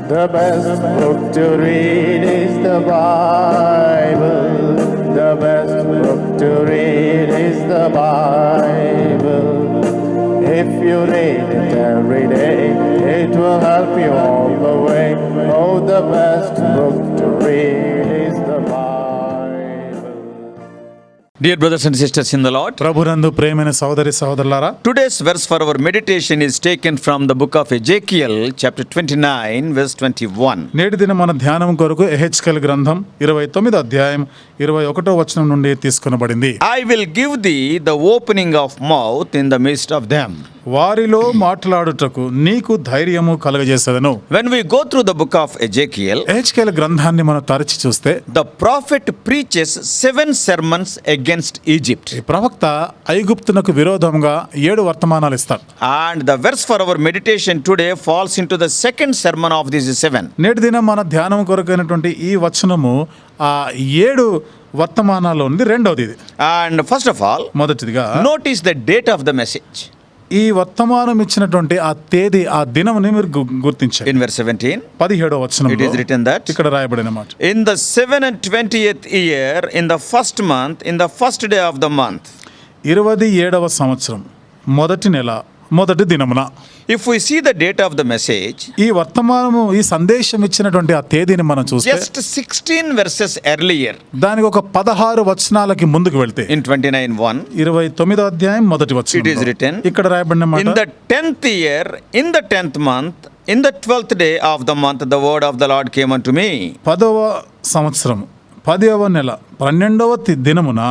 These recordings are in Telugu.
The best book to read is the Bible. The best book to read is the Bible. If you read it every day, it will help you all the way. Oh, the best book to read is the Bible. Dear brothers and sisters in the Lord, ప్రభునందు ప్రేమైన సహోదరి సహోదరులారా, today's verse for our meditation is taken from the book of Ezekiel, chapter 29, verse 21. నేటి దిన మన ధ్యానం కొరకు ఎహెచ్కెల్ గ్రంథం 29వ అధ్యాయం 21వ వచనం నుండి తీసుకొనబడింది. I will give thee the opening of mouth in the midst of them. వారిలో మాట్లాడుటకు నీకు ధైర్యము కలుగజేసేదను. When we go through the book of Ezekiel, ఎహెచ్కెల్ గ్రంథాన్ని మనం తరచి చూస్తే the prophet preaches 7 sermons against Egypt. ఈ ప్రవక్త ఐగుప్తునకు విరోధంగా 7 వర్తమానాలు ఇస్తాడు. And the verse for our meditation today falls into the second sermon of these 7. నేటి దినం మన ధ్యానం కొరకైనటువంటి ఈ వచనము ఆ 7 వర్తమానాల్లో ఉంది రెండవది ఇది. And first of all, మొదటిదిగా notice the date of the message. ఈ వర్తమానం ఇచ్చినటువంటి ఆ తేదీ, ఆ దినముని మీరు గుర్తించారు. In verse 17, 17వ వచనంలో it is written that ఇక్కడ రాయబడిన మాట, in the 27th year, in the first month, in the first day of the month. 27వ సంవత్సరం మొదటి నెల మొదటి దినమున. If we see the date of the message, ఈ వర్తమానము, ఈ సందేశం ఇచ్చినటువంటి ఆ తేదీని మనం చూస్తే just 16 verses earlier, దానికి ఒక 16 వచనాలకి ముందుకు వెళ్తే in 29:1, 29వ అధ్యాయం మొదటి it is వచనం written, ఇక్కడ రాయబడిన in మాట, the 10th year, in the 10th month, in the 12th day of the month, the word of the Lord came unto me. 10వ సంవత్సరం 10వ నెల 12వ దినమున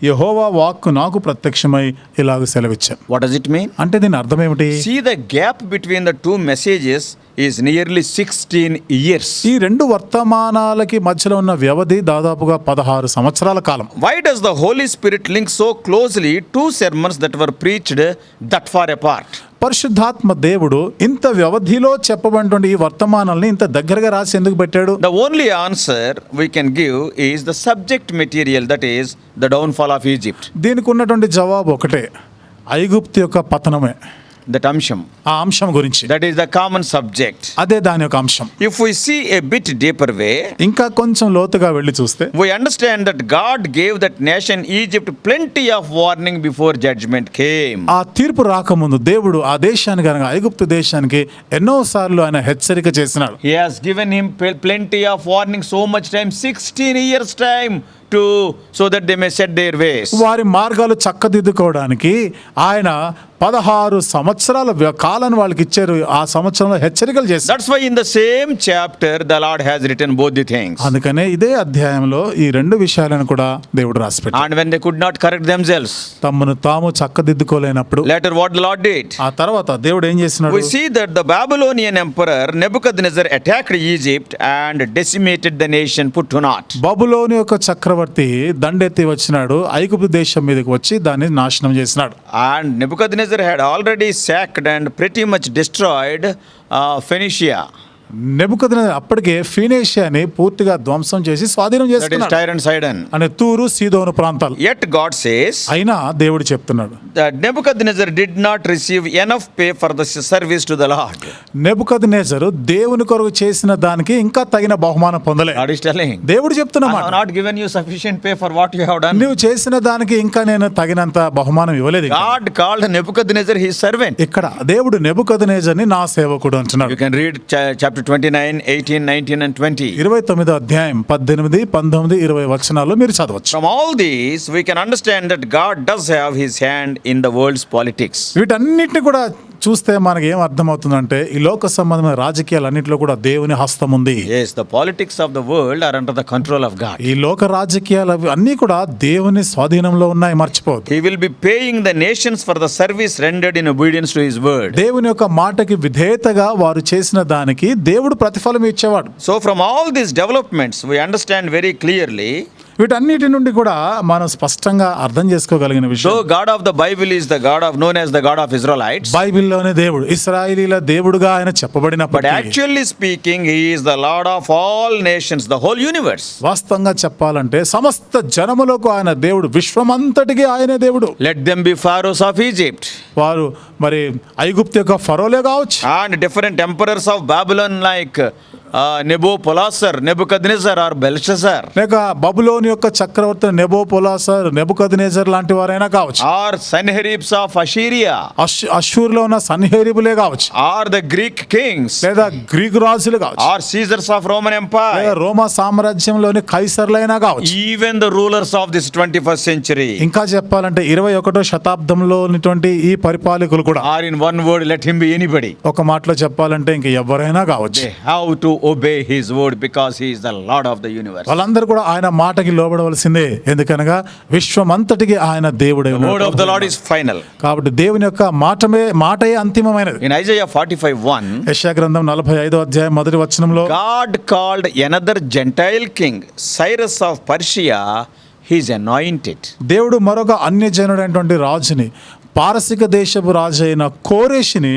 యెహోవా వాక్కు నాకు ప్రత్యక్షమై ఇలాగ సెలవిచ్చాను. What does it mean? అంటే దీని అర్థం ఏమిటి? See, the gap between the two messages is nearly 16 years. ఈ రెండు వర్తమానాలకి మధ్యలో ఉన్న వ్యవధి దాదాపుగా 16 సంవత్సరాల కాలం. Why does the Holy Spirit link so closely two sermons that were preached that far apart? పరిశుద్ధాత్మ దేవుడు ఇంత వ్యవధిలో చెప్పబడినటువంటి ఈ వర్తమానాల్ని ఇంత దగ్గరగా రాసి ఎందుకు పెట్టాడు? The only answer we can give is the subject material, that is the downfall of Egypt. దీనికి ఉన్నటువంటి జవాబు ఒకటే, ఐగుప్తు యొక్క పతనమే. That అంశం, ఆ అంశం గురించి, that is the common subject. అదే దాని యొక్క అంశం. If we see a bit deeper way, ఇంకా కొంచెం లోతుగా వెళ్ళి చూస్తే we understand that God gave that nation Egypt plenty of warning before judgment came. ఆ తీర్పు రాకముందు దేవుడు ఆ దేశానికి అనగా ఐగుప్తు దేశానికి ఎన్నోసార్లు ఆయన హెచ్చరిక చేసినాడు. He has given him plenty of warning, so much time, 16 years time, so that they may set their ways. వారి మార్గాలు చక్కదిద్దుకోవడానికి ఆయన 16 సంవత్సరాల కాలాన్ని వాళ్ళకి ఇచ్చారు. ఆ సంవత్సరంలో హెచ్చరికలు చేశారు. That's why in the same chapter the Lord has written both the things. అందుకనే ఇదే అధ్యాయంలో ఈ రెండు విషయాలను కూడా దేవుడు రాసిపెట్టాడు. And when they could not correct themselves, తమను తాము చక్కదిద్దుకోలేనప్పుడు later what the Lord did, ఆ తర్వాత దేవుడు ఏం చేసినాడు? we see that the Babylonian emperor Nebuchadnezzar attacked Egypt and decimated the nation put to naught. బబులోను యొక్క చక్రవర్తి దండెత్తి వచ్చినాడు, ఐగుప్తు దేశం మీదకి వచ్చి దాన్ని నాశనం చేసినాడు. And Nebuchadnezzar had already sacked and pretty much destroyed Phoenicia. Nebuchadnezzar అప్పటికే ఫీనేషియాని పూర్తిగా ధ్వంసం చేసి స్వాధీనం That is చేసుకున్నాడు. Tyre and Sidon. అనే తూరు సీదోను ప్రాంతాలు. Yet God says అయినా దేవుడు చెప్తున్నాడు, that Nebuchadnezzar did not receive enough pay for the service to the Lord. నెబుకద్నెజరు దేవుని కొరకు చేసిన దానికి ఇంకా తగిన బహుమానం పొందలే. God is telling, దేవుడు I చెప్తున్నమాట, have not given you sufficient pay for what you have done. నువ్వు చేసిన దానికి ఇంకా నేను తగినంత బహుమానం ఇవ్వలేదు. ఇంకా. God called Nebuchadnezzar his servant. ఇక్కడ దేవుడు నెబుకద్నెజర్ని నా సేవకుడు అంటున్నాడు. You can read chapter 29, 18, 19 and 20. 29వ అధ్యాయం 18, 19, 20 వచనాల్లో మీరు చదవచ్చు. From all these we can understand that God does have his hand in the world's politics. వీటన్నిటిని కూడా చూస్తే మనకి ఏం అర్థమవుతుందంటే ఈ లోక సంబంధమైన రాజకీయాలన్నింటిలో కూడా దేవుని హస్తం ఉంది. Yes, the politics of the world are under the control of God. ఈ లోక రాజకీయాలు అన్నీ కూడా దేవుని స్వాధీనంలో ఉన్నాయి, మర్చిపోవద్దు. He will be paying the nations for the service rendered in obedience to his word. దేవుని యొక్క మాటకి విధేయతగా వారు చేసిన దానికి దేవుడు ప్రతిఫలం ఇచ్చేవాడు. So from all these developments we understand very clearly వీటన్నిటి నుండి కూడా మనం స్పష్టంగా అర్థం చేసుకోగలిగిన విషయం, Though God of the Bible is the God of known as the God of Israelites, బైబిల్లోనే దేవుడు ఇశ్రాయేలీల దేవుడుగా ఆయన but చెప్పబడినప్పటికీ actually speaking, He is the Lord of all nations, the whole universe. వాస్తవంగా చెప్పాలంటే సమస్త జనములకు ఆయన దేవుడు, విశ్వమంతటికి ఆయనే దేవుడు. Let them be pharaohs of Egypt వారు మరి ఐగుప్తు యొక్క ఫరోలే కావచ్చు, and different emperors of Babylon like Nabopolassar, Nebuchadnezzar or Belshazzar, లేక బబులోని యొక్క చక్రవర్తి నెబోపొలాసర్, నెబుకద్నెజర్ లాంటి వారైనా కావచ్చు, or Sanheribs of Assyria, అష్షూరులో ఉన్న సన్హెరీబులే కావచ్చు, or the Greek kings, లేదా గ్రీకు రాజులు కావచ్చు, or Caesars of Roman లేదా Empire, రోమా సామ్రాజ్యంలోని కైసర్లైనా కావచ్చు. even the rulers of this 21st century. ఇంకా చెప్పాలంటే 21వ శతాబ్దంలో ఉన్నటువంటి ఈ పరిపాలకులు కూడా, Or in one word, let him be anybody. ఒక మాటలో చెప్పాలంటే ఇంక ఎవరైనా కావచ్చు, They have to obey his word because he is the Lord of the universe. వాళ్ళందరూ కూడా ఆయన మాటకి లోబడవలసిందే, ఎందుకనగా విశ్వమంతటికి ఆయన దేవుడై The ఉన్నాడు. word of the Lord is final. కాబట్టి దేవుని యొక్క మాటయే అంతిమమైనది. In Isaiah 45:1, యెషయా గ్రంథం 45వ అధ్యాయం మొదటి వచనంలో, God called another Gentile king, Cyrus of Persia, his anointed. దేవుడు మరొక అన్యజనుడైనటువంటి రాజుని, పారసిక దేశపు రాజు అయిన కోరేషిని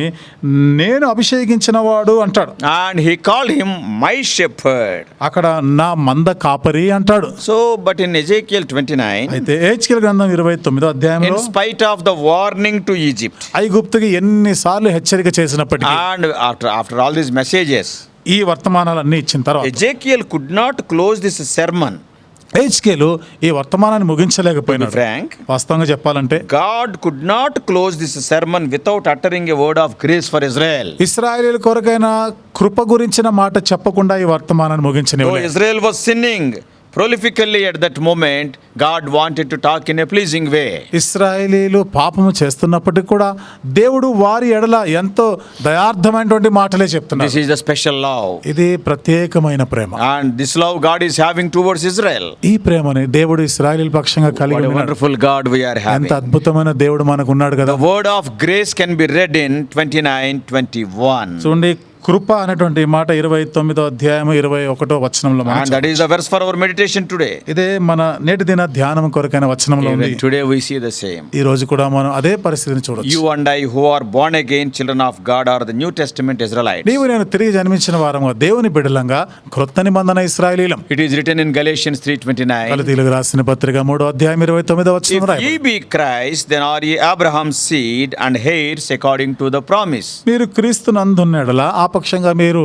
నేను అభిషేకించిన వాడు అంటాడు. And he called him my shepherd. అక్కడ నా మంద కాపరి అంటాడు. So, but in Ezekiel 29, అయితే హెచ్కేల్ గ్రంథం 29వ అధ్యాయంలో, in spite of the warning to Egypt, ఐగుప్తుకి ఎన్నిసార్లు హెచ్చరిక చేసినప్పటికీ, and after all these messages, ఈ వర్తమానాలన్నీ ఇచ్చిన తర్వాత Ezekiel could not close this sermon. హెచ్కేలు ఈ వర్తమానాన్ని ముగించలేకపోయినాడు. Frank, వాస్తవంగా చెప్పాలంటే God could not close this sermon without uttering a word of grace for Israel. ఇశ్రాయేలు కొరకైన కృప గురించిన మాట చెప్పకుండా ఈ వర్తమానాన్ని Though ముగించనివ్వలేదు. Israel was sinning prolifically at that moment, God wanted to talk in a pleasing way. ఇశ్రాయేలీలు పాపము చేస్తున్నప్పటికీ కూడా దేవుడు వారి ఎడల ఎంతో దయార్థమైనటువంటి మాటలే చెప్తున్నారు. This is the special love. ఇది ప్రత్యేకమైన ప్రేమ. And this love God is having towards Israel. ఈ ప్రేమని దేవుడు ఇశ్రాయేలు పక్షంగా కలిగి What a ఉన్నాడు. wonderful God we are ఎంత having. అద్భుతమైన దేవుడు మనకు ఉన్నాడు కదా. The word of grace can be read in 29:21. చూడండి, కృప అనేటువంటి మాట 29వ అధ్యాయం 21వ వచనంలో మనం And that is the verse for our meditation today. ఇదే మన నేటి దిన ధ్యానం కొరకైన వచనంలో ఉంది. Even today we see the same. ఈ రోజు కూడా మనం అదే పరిస్థితిని చూడొచ్చు. You and I who are born again children of God are the New Testament Israelites. నీవు నేను తిరిగి జన్మించిన వారము, దేవుని బిడ్డలంగా క్రొత్త నిబంధన ఇశ్రాయేలీలం. It is written in Galatians 3:29. గలతీయులకు రాసిన పత్రిక 3వ అధ్యాయం 29వ వచనం If ye రాయబడింది. be Christ, then are ye Abraham's seed and heirs according to the promise. మీరు క్రీస్తునందున్నెడల ఆ పక్షంగా మీరు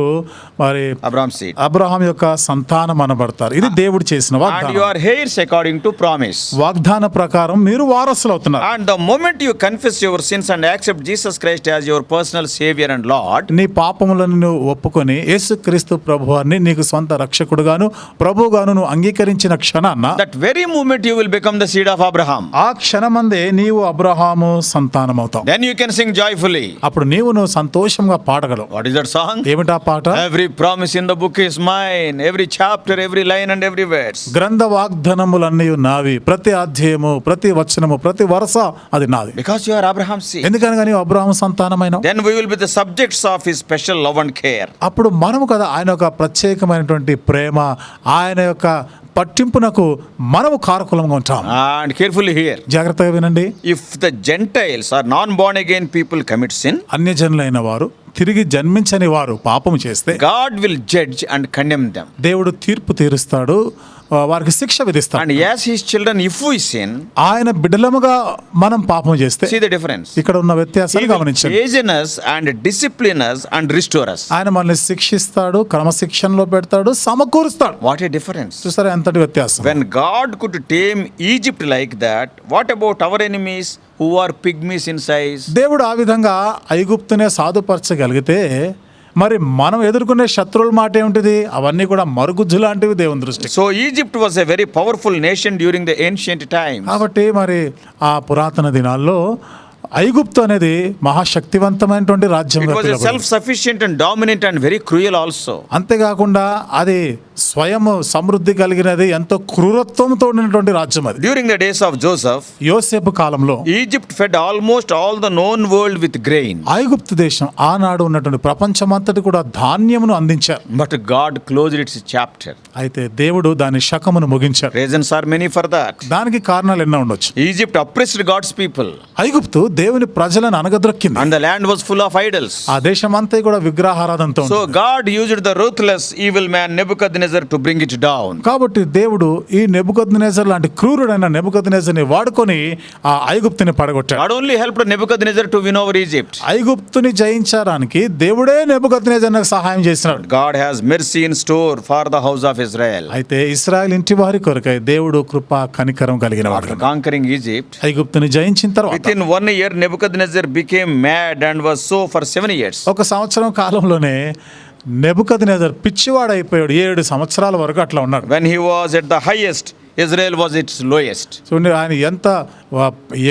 మరి Abraham's seed. అబ్రహాం యొక్క సంతానం అనబడతారు. ఇది దేవుడు చేసిన And you వాగ్దానం. are heirs according to promise. వాగ్దాన ప్రకారం మీరు వారసులు అవుతున్నారు. And the moment you confess your sins and accept Jesus Christ as your personal Savior and Lord, నీ పాపములను నువ్వు ఒప్పుకొని యేసుక్రీస్తు ప్రభువాన్ని నీకు సొంత రక్షకుడుగాను ప్రభువుగాను నువ్వు అంగీకరించిన క్షణాన, that very moment you will become the seed of Abraham. ఆ క్షణమందే నీవు అబ్రహాము సంతానం అవుతావు. Then you can sing joyfully. అప్పుడు నువ్వు సంతోషంగా పాడగలవు. What is that song? ఏమిటా పాట? Every promise in the book is mine. Every chapter, every line and every verse. గ్రంథ వాగ్దానములన్నీ నావి, ప్రతి అధ్యాయము, ప్రతి వచనము, ప్రతి వరుస అది నాది. Because you are Abraham's seed. ఎందుకనగా నీవు Abraham సంతానమైన, Then we will be the subjects of his special love and care. అప్పుడు మనము కదా ఆయన యొక్క ప్రత్యేకమైనటువంటి ప్రేమ, ఆయన యొక్క పట్టింపునకు మనము కారకులంగా ఉంటాం. And carefully here. జాగ్రత్తగా వినండి. If the Gentiles or non-born again people commit sin, అన్యజనులైన వారు, తిరిగి జన్మించని వారు పాపము చేస్తే God will judge and condemn them. దేవుడు తీర్పు తీరుస్తాడు, వారికి శిక్ష విధిస్తాడు. And as his children, if we sin, ఆయన బిడ్డలముగా మనం పాపం చేస్తే, see the difference. ఇక్కడ ఉన్న He వ్యత్యాసాన్ని will గమనించండి. chasten us and discipline us and restore us. ఆయన మనల్ని శిక్షిస్తాడు, క్రమశిక్షణలో పెడతాడు, సమకూరుస్తాడు. What a difference. చూసారా ఎంతటి వ్యత్యాసం. When God could tame Egypt like that, what about our enemies who are pygmies in size? దేవుడు ఆ విధంగా ఐగుప్తునే సాధుపరచగలిగితే, మరి మనం ఎదుర్కొనే శత్రువుల మాట ఏమిటిది? అవన్నీ కూడా మరుగుజ్జు లాంటివి దేవుని దృష్టికి. So Egypt was a very powerful nation during the ancient times. కాబట్టి మరి ఆ పురాతన దినాల్లో ఐగుప్తు అనేది మహాశక్తివంతమైనటువంటి రాజ్యం. It was a self-sufficient and dominant and very cruel also. అంతేకాకుండా అది స్వయం సమృద్ధి కలిగినది, ఎంతో క్రూరత్వంతో ఉండినటువంటి రాజ్యం అది. During the days of Joseph, యోసేపు కాలంలో Egypt fed almost all the known world with grain. ఐగుప్తు దేశం ఆనాడు ఉన్నటువంటి ప్రపంచమంతటి కూడా ధాన్యమును అందించారు. But God closed its chapter. అయితే దేవుడు దాని శకమును ముగించారు. Reasons are many for that. దానికి కారణాలు ఎన్నో ఉండొచ్చు. Egypt oppressed God's people. ఐగుప్తు దేవుని ప్రజలను అనగద్రొక్కింది. And the land was full of idols. ఆ దేశం అంతా కూడా విగ్రహారాధనతో So ఉంది. God used the ruthless evil man Nebuchadnezzar to bring it down. కాబట్టి దేవుడు ఈ నెబుకద్నెజర్ లాంటి క్రూరుడైన నెబుకద్నెజర్ని వాడుకొని ఆ ఐగుప్తుని పడగొట్టాడు. God only helped Nebuchadnezzar to win over Egypt. ఐగుప్తుని జయించడానికి దేవుడే నెబుకద్నెజర్కు సహాయం చేసినాడు. God has mercy in store for the house of Israel. అయితే ఇశ్రాయేల్ ఇంటి వారి కొరకై దేవుడు కృప కనికరం కలిగిన వాడు. After conquering Egypt, ఐగుప్తుని జయించిన తర్వాత within 1 year Nebuchadnezzar became mad and was so for 7 years. ఒక సంవత్సరం కాలంలోనే నెబుకద్నెజర్ పిచ్చివాడైపోయాడు. 7 సంవత్సరాల వరకు అట్లా ఉన్నాడు. When he was at the highest, Israel was its lowest. చూడండి, ఆయన ఎంత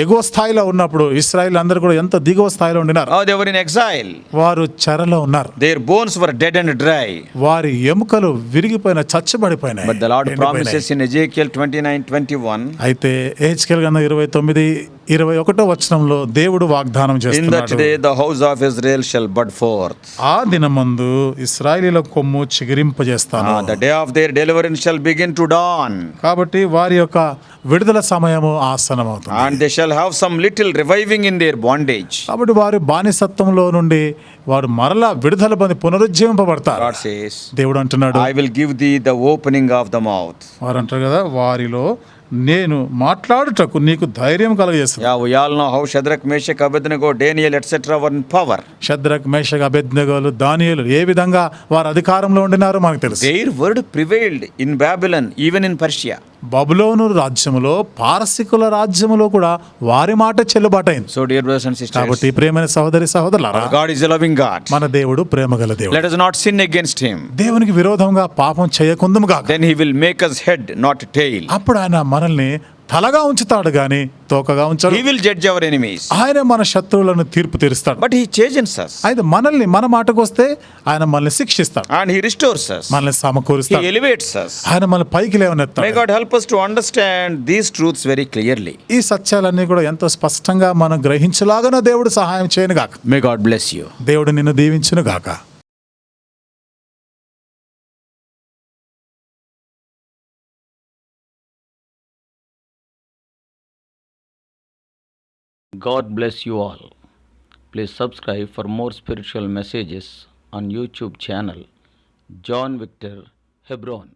ఎగువ స్థాయిలో ఉన్నప్పుడు ఇశ్రాయేల్ అందరూ కూడా ఎంత దిగువ స్థాయిలో ఉండినారు. Now they were in exile. వారు చెరలో ఉన్నారు. Their bones were dead and dry. వారి ఎముకలు విరిగిపోయిన చచ్చబడిపోయినాయి. But the Lord promises in Ezekiel 29:21, అయితే ఎహెజ్కేలు గ్రంథం 29:21 వచనంలో దేవుడు వాగ్దానం in that చేస్తున్నాడు. day the house of Israel shall bud forth. ఆ దినమందు ఇశ్రాయేలీల కొమ్ము చిగురింపజేస్తాను. The day of their deliverance shall begin to dawn. కాబట్టి వారి యొక్క విడుదల సమయము ఆసన్నమవుతుంది. And they shall have some little reviving in their bondage. కాబట్టి వారి బానిసత్వంలో నుండి వారు మరలా విడుదల పొంది పునరుజ్జీవింపబడతారు. God says, దేవుడు అంటున్నాడు, I will give thee the opening of the mouth. వారు అంటారు కదా, వారిలో నేను మాట్లాడుటకు నీకు ధైర్యం కలుగజేస్తాను. Yeah, we all know how Shadrach, Meshach, Abednego, Daniel, etc. were in power. Shadrach, Meshach, అబేద్నెగోలు, దానియేలు ఏ విధంగా వారు అధికారంలో ఉండినారో మనకు తెలుసు. Their word prevailed in Babylon, even in Persia. బబులోను రాజ్యములో, పారసికుల రాజ్యములో కూడా వారి మాట చెల్లుబాటైంది. So dear brothers and sisters, కాబట్టి ప్రియమైన సహోదరి సహోదరులారా, God is a loving God. మన దేవుడు ప్రేమగల దేవుడు. Let us not sin against him. దేవునికి విరోధంగా పాపం చేయకుందుము గాక. Then he will make us head, not tail. అప్పుడు ఆయన మనల్ని తలగా ఉంచుతాడు గాని తోకగా ఉంచాడు. He will judge our enemies. ఆయన మన శత్రువులను తీర్పు తీరుస్తాడు. But he chastens us. అయితే మనల్ని, మన మాటకు వస్తే ఆయన మనల్ని శిక్షిస్తాడు, And he restores us. మనల్ని He సమకూరుస్తాడు, elevates us. ఆయన మన పైకి May లేవనెత్తాడు. God help us to understand these truths very clearly. ఈ సత్యాలన్నీ కూడా ఎంతో స్పష్టంగా మనం గ్రహించలాగానే దేవుడు సహాయం చేయను గాక. May God bless you. దేవుడు నిన్ను దీవించును గాక. God bless you all. Please subscribe for more spiritual messages on YouTube channel John Victor Hebron.